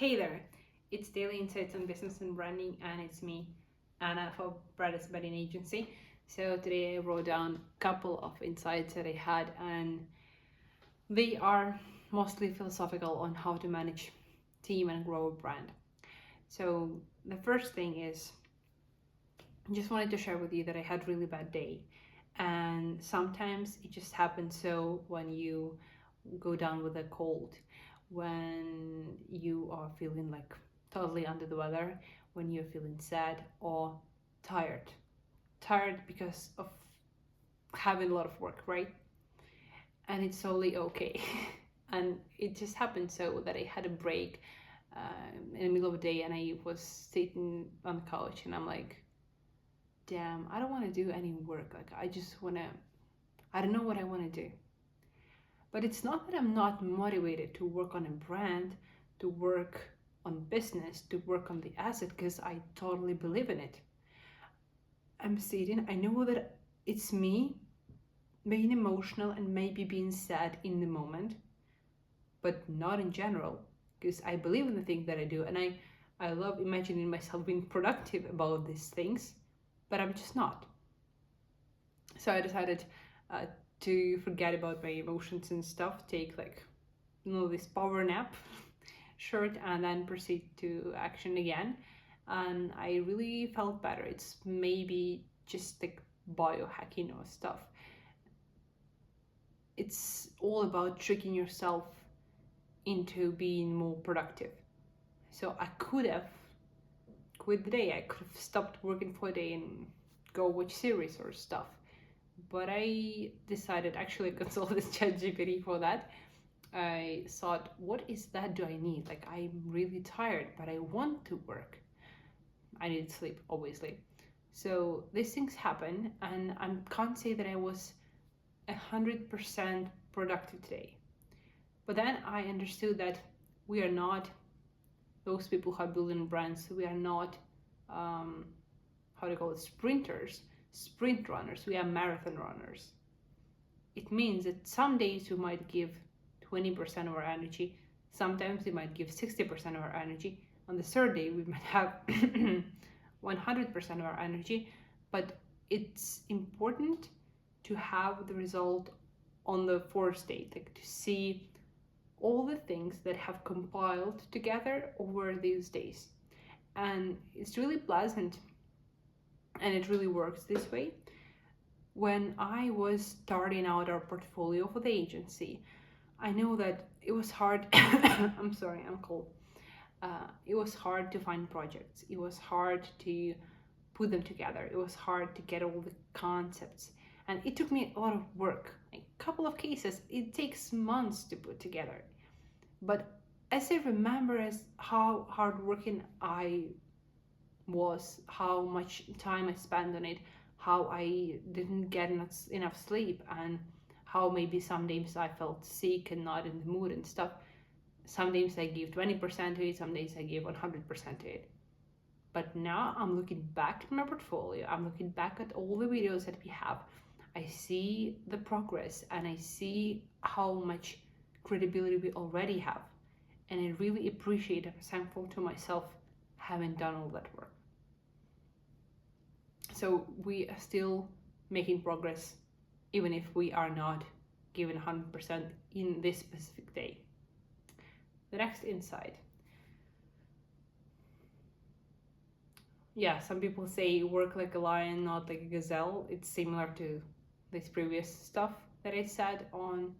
Hey there, it's Daily Insights on Business and Branding, and it's me, Anna, for Branding Budding Agency. So today I wrote down a couple of insights that I had, and they are mostly philosophical on how to manage team and grow a brand. So the first thing is, I just wanted to share with you that I had a really bad day, and sometimes it just happens. So when you go down with a cold, when you are feeling like totally under the weather, when you're feeling sad or tired because of having a lot of work, right? And it's totally okay. And it just happened so that I had a break in the middle of the day, and I was sitting on the couch, and I'm like, damn, I don't want to do any work. Like, I don't know what I want to do. But it's not that I'm not motivated to work on a brand, to work on business, to work on the asset, because I totally believe in it. I'm sitting, I know that it's me being emotional and maybe being sad in the moment, but not in general, because I believe in the thing that I do, and I love imagining myself being productive about these things, but I'm just not. So I decided to forget about my emotions and stuff, take this power nap short, and then proceed to action again. And I really felt better. It's maybe just like biohacking or stuff. It's all about tricking yourself into being more productive. So I could have quit the day. I could have stopped working for a day and go watch series or stuff. But I decided, actually I consulted ChatGPT for that. I thought, what is that do I need? Like, I'm really tired, but I want to work. I need sleep, obviously. So these things happen, and I can't say that I was 100% productive today. But then I understood that we are not those people who are building brands. We are not, sprinters, sprint runners. We are marathon runners. It means that some days we might give 20% of our energy. Sometimes we might give 60% of our energy. On the third day, we might have 100% of our energy. But it's important to have the result on the fourth day, like to see all the things that have compiled together over these days. And it's really pleasant, and it really works this way. When I was starting out our portfolio for the agency, I know that it was hard. I'm sorry, I'm cold. It was hard to find projects. It was hard to put them together. It was hard to get all the concepts. And it took me a lot of work. A couple of cases, it takes months to put together. But as I remember as how hardworking I was, how much time I spent on it, how I didn't get enough sleep, and how maybe some days I felt sick and not in the mood and stuff. Some days I gave 20% to it, some days I gave 100% to it. But now I'm looking back at my portfolio, I'm looking back at all the videos that we have. I see the progress, and I see how much credibility we already have. And I really appreciate and I'm thankful to myself having done all that work. So we are still making progress, even if we are not given 100% in this specific day. The next insight. Yeah, some people say work like a lion, not like a gazelle. It's similar to this previous stuff that I said on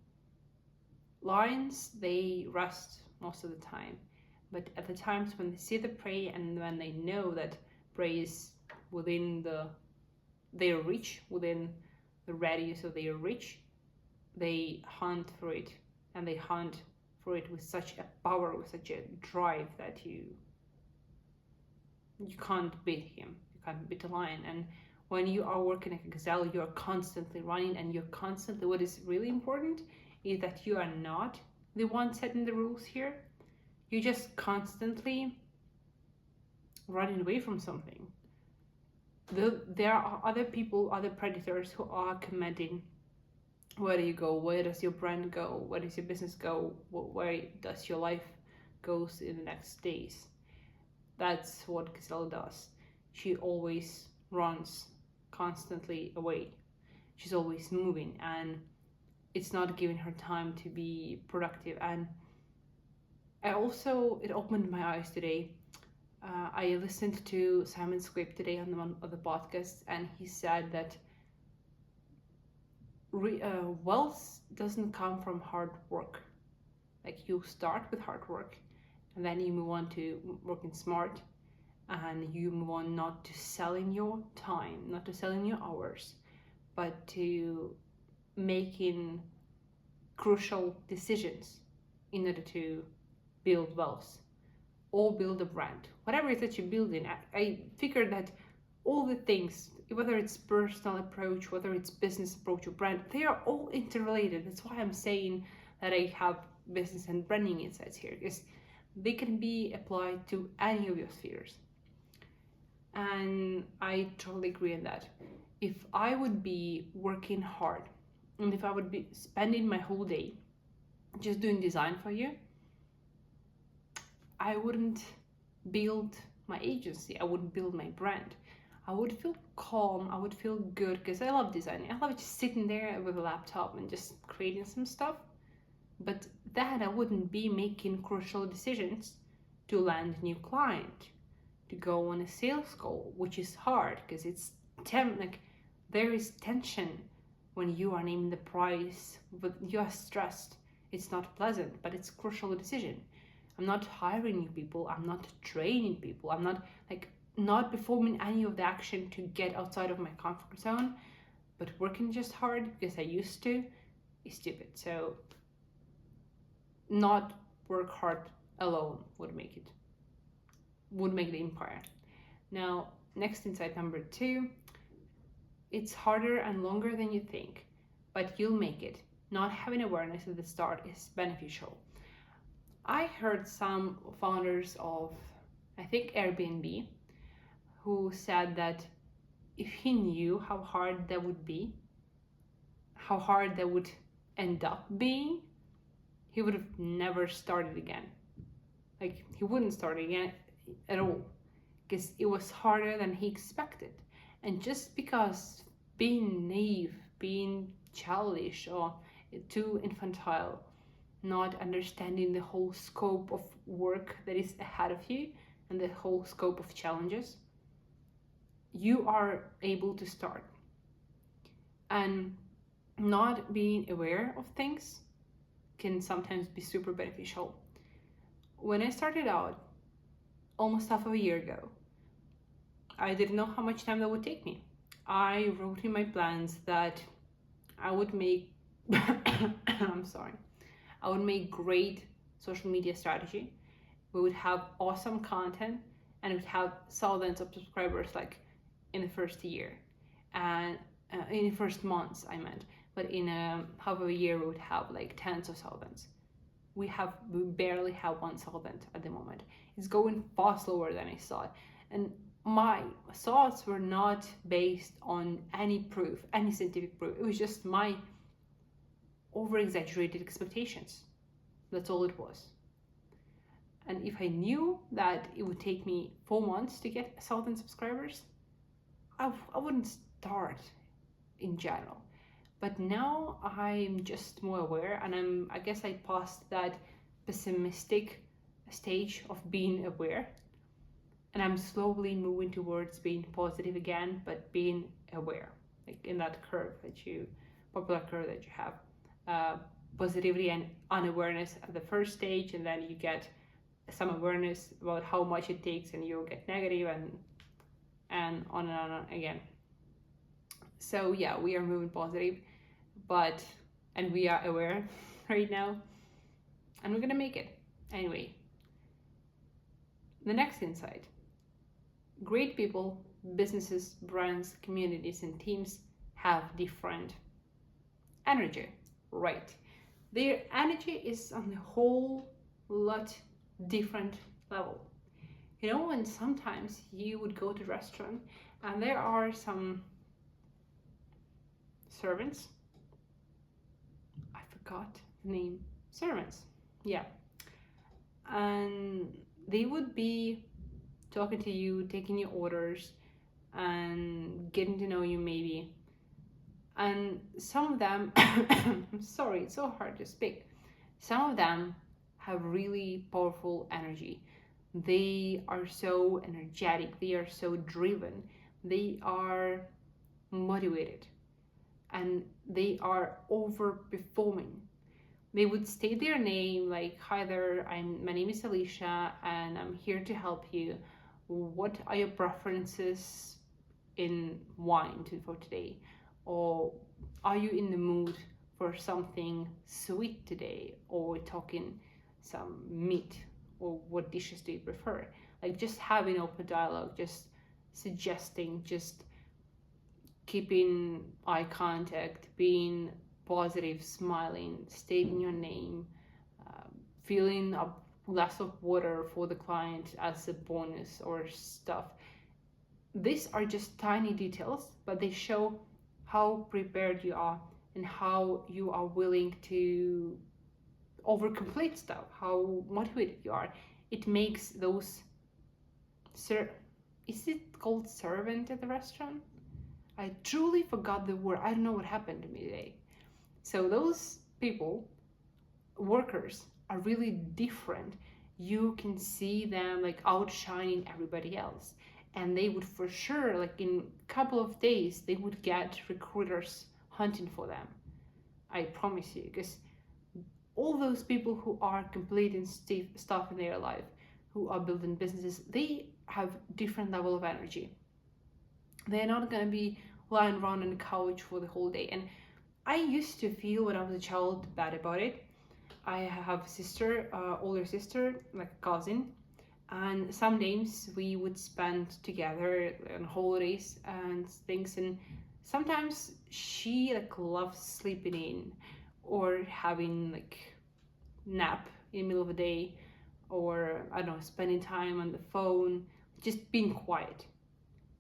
lions. They rest most of the time, but at the times when they see the prey and when they know that prey is within their reach, within the radius of their reach, they hunt for it, and they hunt for it with such a power, with such a drive that you can't beat him, you can't beat a lion. And when you are working like a gazelle, you are constantly running, and you're constantly, what is really important is that you are not the one setting the rules here. You're just constantly running away from something. There are other people, other predators who are commanding where do you go, where does your brand go, where does your business go, where does your life goes in the next days. That's what Gazelle does. She always runs constantly away. She's always moving, and it's not giving her time to be productive. And it opened my eyes today. I listened to Simon Squibb today on one of the podcasts, and he said that wealth doesn't come from hard work. Like, you start with hard work, and then you move on to working smart, and you move on not to selling your time, not to selling your hours, but to making crucial decisions in order to build wealth or build a brand. Whatever it is that you're building, I figured that all the things, whether it's personal approach, whether it's business approach or brand, they are all interrelated. That's why I'm saying that I have business and branding insights here, because they can be applied to any of your spheres. And I totally agree on that. If I would be working hard, and if I would be spending my whole day just doing design for you, I wouldn't build my agency, I wouldn't build my brand. I would feel calm, I would feel good, because I love designing. I love just sitting there with a laptop and just creating some stuff. But then I wouldn't be making crucial decisions to land a new client, to go on a sales call, which is hard because it's there is tension when you are naming the price, but you are stressed. It's not pleasant, but it's a crucial decision. I'm not hiring new people, I'm not training people, I'm not performing any of the action to get outside of my comfort zone, but working just hard because I used to is stupid. So not work hard alone would make the empire. Now, next insight number 2, it's harder and longer than you think, but you'll make it. Not having awareness at the start is beneficial. I heard some founders of, I think, Airbnb, who said that if he knew how hard that would be, how hard that would end up being, he would have never started again. Like, he wouldn't start again at all, because it was harder than he expected. And just because being naive, being childish, or too infantile, not understanding the whole scope of work that is ahead of you and the whole scope of challenges, you are able to start. And not being aware of things can sometimes be super beneficial. When I started out almost half of a year ago, I didn't know how much time that would take me. I wrote in my plans that I would make I would make great social media strategy. We would have awesome content, and we'd have thousands of subscribers like in the first year, and in the first months I meant. But in half of a year we would have like tens of thousands. We barely have 1,000 at the moment. It's going far slower than I thought, and my thoughts were not based on any proof, any scientific proof. It was just my over-exaggerated expectations. That's all it was. And if I knew that it would take me 4 months to get 1,000 subscribers, I wouldn't start in general. But now I'm just more aware, and I guess I passed that pessimistic stage of being aware, and I'm slowly moving towards being positive again, but being aware, like in that popular curve that you have. Positivity and unawareness at the first stage, and then you get some awareness about how much it takes, and you'll get negative, and on and on again. So yeah, we are moving positive, and we are aware right now, and we're gonna make it anyway. The next insight: great people, businesses, brands, communities, and teams have different energy, right? Their energy is on a whole lot different level. You know, when sometimes you would go to a restaurant and there are some servants, I forgot the name, servants, yeah. and they would be talking to you, taking your orders, and getting to know you maybe. And some of them, I'm sorry, it's so hard to speak. Some of them have really powerful energy. They are so energetic, they are so driven, they are motivated, and they are overperforming. They would state their name like, "Hi there, my name is Alicia and I'm here to help you. What are your preferences in wine for today? Or are you in the mood for something sweet today? Or we're talking some meat, or what dishes do you prefer?" Like, just having open dialogue, just suggesting, just keeping eye contact, being positive, smiling, stating your name, filling a glass of water for the client as a bonus or stuff. These are just tiny details, but they show how prepared you are and how you are willing to overcomplete stuff, how motivated you are. It makes those is it called servant at the restaurant? I truly forgot the word. I don't know what happened to me today. So those people, workers, are really different. You can see them like outshining everybody else, and they would for sure, like in a couple of days, they would get recruiters hunting for them. I promise you, because all those people who are completing stuff in their life, who are building businesses, they have different level of energy. They're not going to be lying around on the couch for the whole day. And I used to feel when I was a child bad about it. I have a sister, older sister, like a cousin, and some days we would spend together on holidays and things. And sometimes she like loves sleeping in, or having like nap in the middle of the day, or I don't know, spending time on the phone, just being quiet.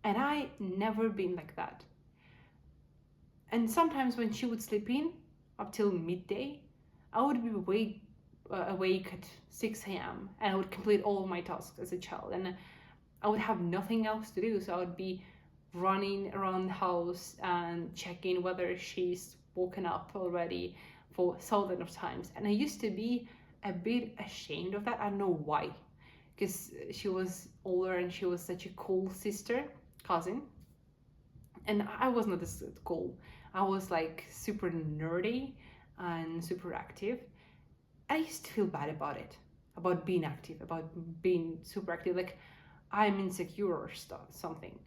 And I never been like that. And sometimes when she would sleep in up till midday, I would be awake at 6 a.m. and I would complete all of my tasks as a child. And I would have nothing else to do. So I would be running around the house and checking whether she's woken up already for thousands of times. And I used to be a bit ashamed of that. I don't know why. Because she was older and she was such a cool cousin. And I was not as cool. I was like super nerdy and super active. I used to feel bad about it, about being active, about being super active, like I'm insecure or something.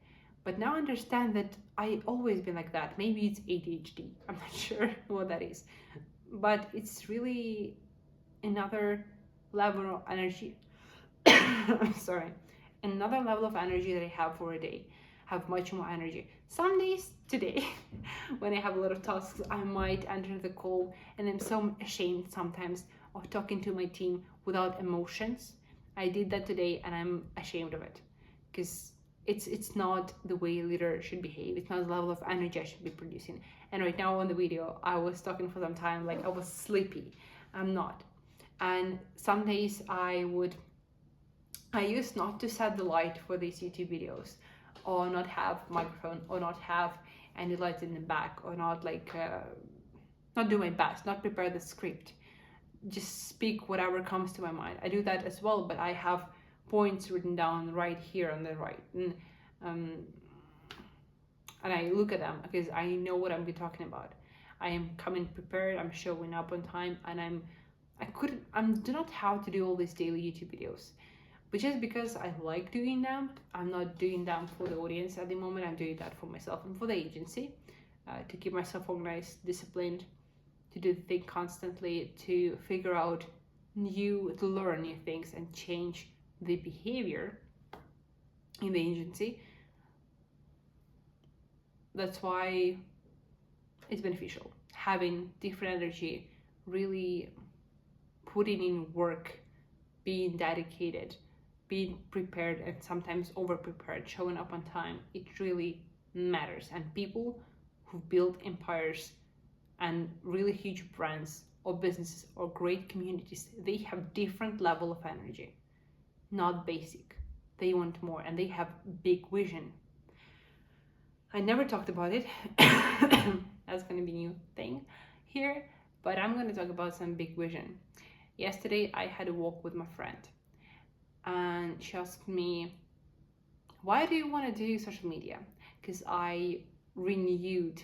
But now I understand that I always been like that. Maybe it's ADHD. I'm not sure what that is. But it's really another level of energy. I'm sorry. Another level of energy that I have for a day. Have much more energy. Some days, today, when I have a lot of tasks, I might enter the call and I'm so ashamed sometimes of talking to my team without emotions. I did that today and I'm ashamed of it, because it's not the way a leader should behave. It's not the level of energy I should be producing. And right now on the video, I was talking for some time like I was sleepy. I'm not. And some days I used not to set the light for these YouTube videos, or not have microphone, or not have any lights in the back, or not not do my best, not prepare the script, just speak whatever comes to my mind. I do that as well, but I have points written down right here on the right, and I look at them because I know what I'm talking about. I am coming prepared, I'm showing up on time, and I do not have to do all these daily YouTube videos. But just because I like doing them, I'm not doing them for the audience at the moment. I'm doing that for myself and for the agency, to keep myself organized, disciplined, to do the thing constantly, to figure out to learn new things and change the behavior in the agency. That's why it's beneficial. Having different energy, really putting in work, being dedicated, being prepared, and sometimes over prepared, showing up on time, it really matters. And people who build empires and really huge brands or businesses or great communities, they have different level of energy, not basic. They want more and they have big vision. I never talked about it. That's going to be a new thing here, but I'm going to talk about some big vision. Yesterday I had a walk with my friend and she asked me, why do you want to do social media? Because I renewed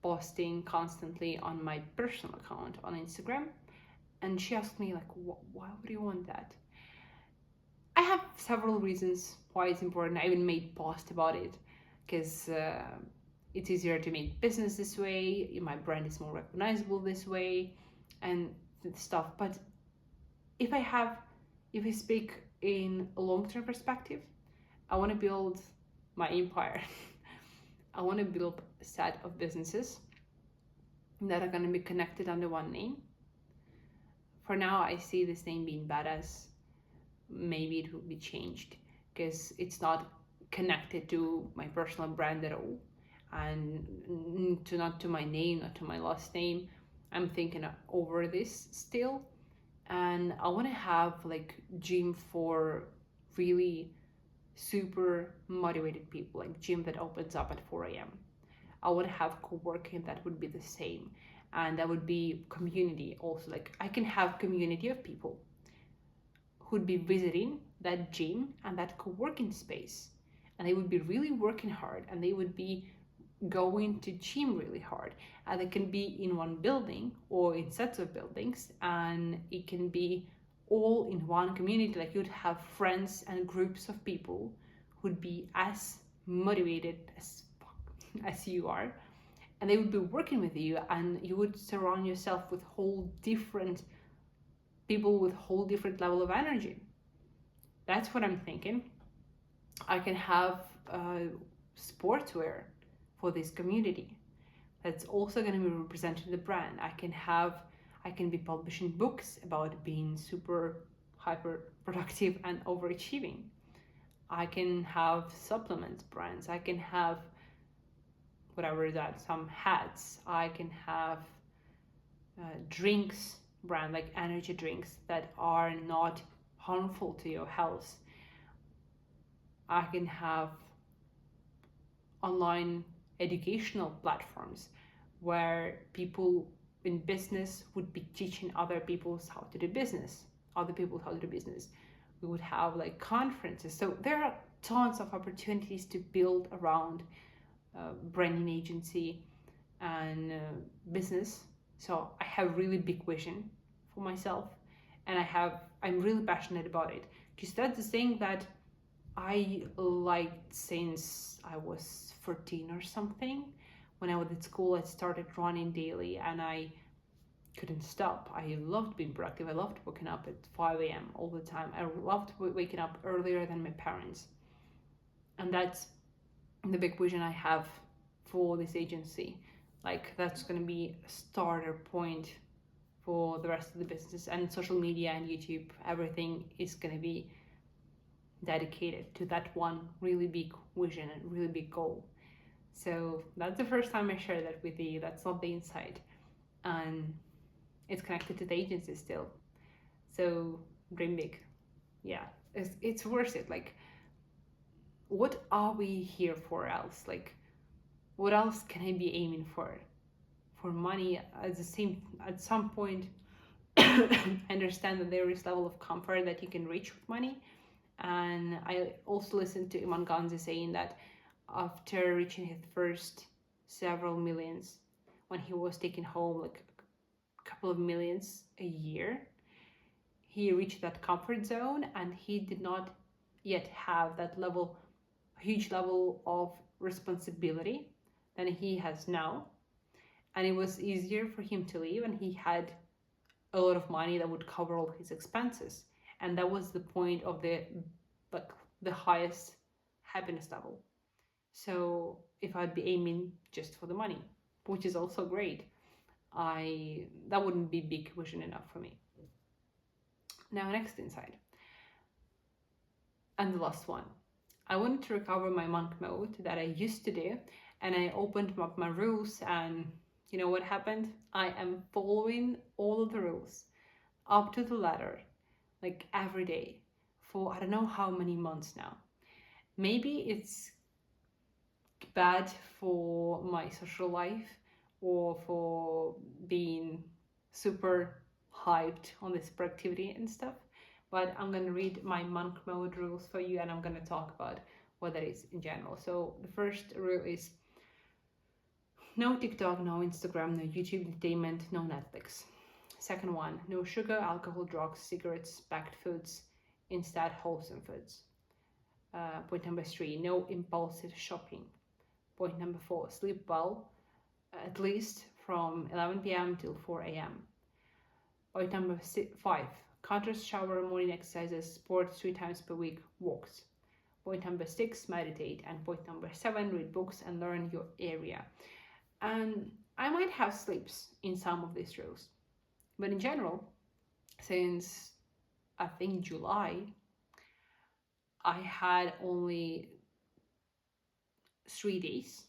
posting constantly on my personal account on Instagram, and she asked me like, why would you want that? I have several reasons why it's important. I even made post about it because it's easier to make business this way, my brand is more recognizable this way and stuff. But if I speak in a long-term perspective, I want to build my empire. I want to build a set of businesses that are going to be connected under one name. For now, I see this name being Badass. Maybe it will be changed because it's not connected to my personal brand at all, and not to my name, not to my last name. I'm thinking over this still, and I want to have like gym for really super motivated people, like gym that opens up at 4 a.m. I would have co-working that would be the same, and that would be community also. Like I can have community of people who'd be visiting that gym and that co-working space, and they would be really working hard and they would be going to gym really hard, and it can be in one building or in sets of buildings, and it can be all in one community. Like you'd have friends and groups of people who'd be as motivated as you are, and they would be working with you, and you would surround yourself with whole different people with whole different level of energy. That's what I'm thinking. I can have sportswear for this community that's also going to be representing the brand. I can be publishing books about being super hyper productive and overachieving. I can have supplements brands. I can have whatever that, some hats. I can have drinks brand, like energy drinks that are not harmful to your health. I can have online educational platforms where people in business would be teaching other people how to do business. We would have like conferences. So there are tons of opportunities to build around branding agency and business. So I have really big vision for myself, and I'm really passionate about it, because that's the thing that I liked since I was 14 or something. When I was at school, I started running daily and I couldn't stop. I loved being productive. I loved waking up at 5 a.m. all the time. I loved waking up earlier than my parents. And that's the big vision I have for this agency. Like that's going to be a starter point for the rest of the business, and social media and YouTube, everything is going to be dedicated to that one really big vision and really big goal. So that's the first time I share that with you. That's not the inside, and it's connected to the agency still. So dream big. Yeah, it's worth it. Like, what are we here for else? Like, what else can I be aiming for? For money, at some point, I understand that there is level of comfort that you can reach with money. And I also listened to Iman Ganzi saying that after reaching his first several millions, when he was taking home like a couple of millions a year, he reached that comfort zone, and he did not yet have that huge level of responsibility than he has now. And it was easier for him to leave, and he had a lot of money that would cover all his expenses. And that was the point of the highest happiness level. So if I'd be aiming just for the money, which is also great, that wouldn't be big vision enough for me. Now, next insight, and the last one. I wanted to recover my monk mode that I used to do, and I opened up my rules and You know what happened? I am following all of the rules up to the letter, like every day for I don't know how many months now. Maybe it's bad for my social life or for being super hyped on this productivity and stuff. But I'm going to read my monk mode rules for you and I'm going to talk about what that is in general. So the first rule is no TikTok, no Instagram, no YouTube entertainment, no Netflix. Second one, no sugar, alcohol, drugs, cigarettes, packed foods, instead wholesome foods. Point number 3, no impulsive shopping. Point number 4, sleep well, at least from 11 p.m. till 4 a.m. Point number 5, contrast shower, morning exercises, sports 3 times per week, walks. Point number 6, meditate. And point number 7, read books and learn your area. And I might have slips in some of these rules. But in general, since I think July, I had only 3 days,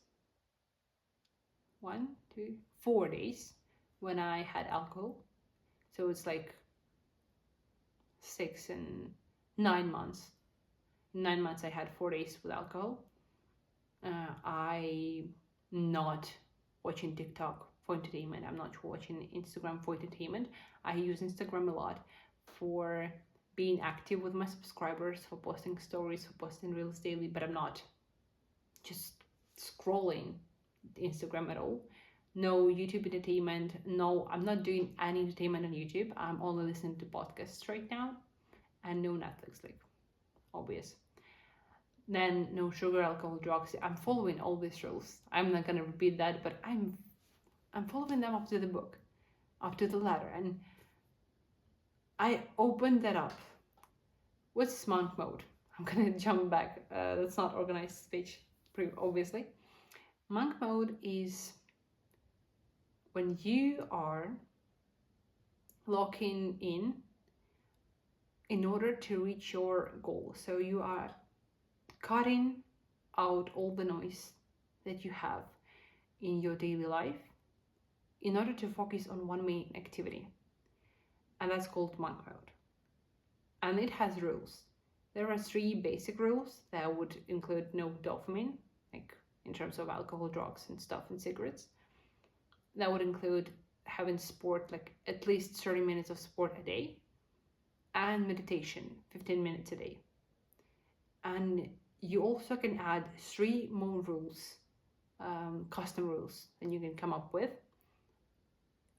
1, 2, 4 days when I had alcohol. So it's like 6 and 9 months. 9 months I had 4 days with alcohol. I'm not watching TikTok for entertainment. I'm not watching Instagram for entertainment. I use Instagram a lot for being active with my subscribers, for posting stories, for posting reels daily, but I'm not just scrolling Instagram at all. No YouTube entertainment. No, I'm not doing any entertainment on YouTube. I'm only listening to podcasts right now, and no Netflix, like obvious. Then no sugar, alcohol, drugs. I'm following all these rules. I'm not gonna repeat that, but I'm following them up to the book, up to the letter, and I opened that up. What's monk mode? I'm gonna jump back. That's not organized speech, obviously. Monk mode is when you are locking in order to reach your goal. So you are cutting out all the noise that you have in your daily life in order to focus on one main activity. And that's called monk mode. And it has rules. There are 3 basic rules that would include no dopamine, like in terms of alcohol, drugs, and stuff, and cigarettes. That would include having sport, like at least 30 minutes of sport a day, and meditation, 15 minutes a day. And you also can add 3 more rules, custom rules that you can come up with.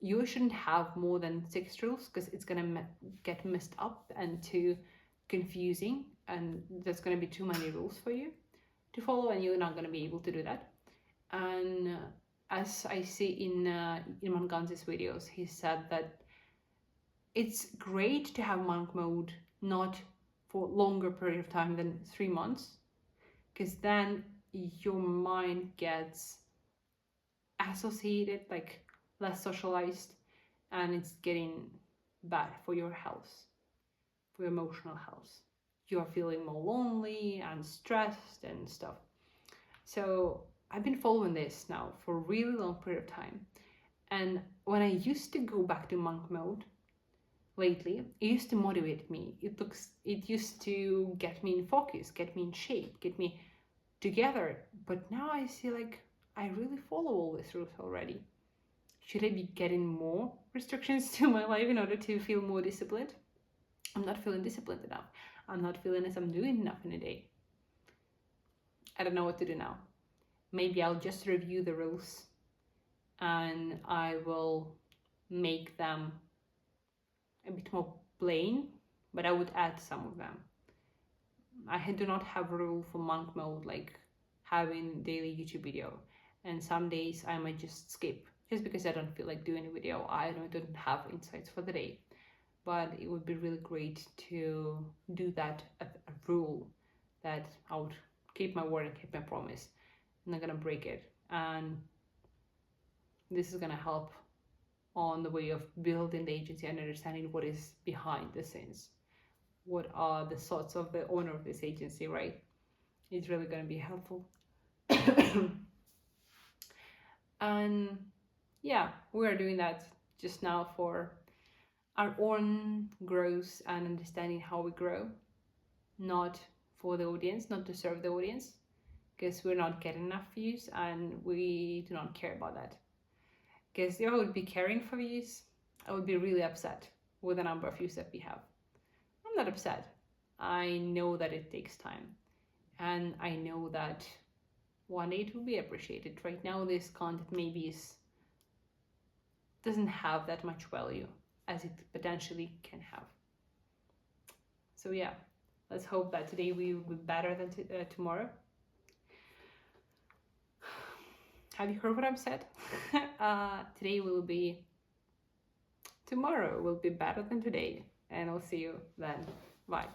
You shouldn't have more than 6 rules because it's going to get messed up and too confusing, and there's going to be too many rules for you to follow, and you're not going to be able to do that. And as I see in Manganzi's videos, he said that it's great to have monk mode not for longer period of time than 3 months, because then your mind gets associated, like less socialized, and it's getting bad for your health, for your emotional health. You are feeling more lonely and stressed and stuff. So I've been following this now for a really long period of time. And when I used to go back to monk mode lately, it used to motivate me. It used to get me in focus, get me in shape, get me together. But now I see like I really follow all these rules already. Should I be getting more restrictions to my life in order to feel more disciplined? I'm not feeling disciplined enough. I'm not feeling as I'm doing enough in a day. I don't know what to do now. Maybe I'll just review the rules and I will make them a bit more plain, but I would add some of them. I do not have a rule for monk mode like having daily YouTube video, and some days I might just skip just because I don't feel like doing a video. I don't have insights for the day, but it would be really great to do that as a rule, that I would keep my word and keep my promise. I'm not gonna break it, and this is gonna help on the way of building the agency and understanding what is behind the scenes. What are the thoughts of the owner of this agency, right? It's really gonna be helpful. And yeah, we are doing that just now for our own growth and understanding how we grow, not for the audience, not to serve the audience, because we're not getting enough views and we do not care about that. Because if I would be caring for views, I would be really upset with the number of views that we have. I'm not upset. I know that it takes time, and I know that one day it will be appreciated. Right now, this content maybe doesn't have that much value as it potentially can have. So yeah, let's hope that today we will be better than tomorrow. Have you heard what I've said? Today will be, tomorrow will be better than today, and I'll see you then. Bye.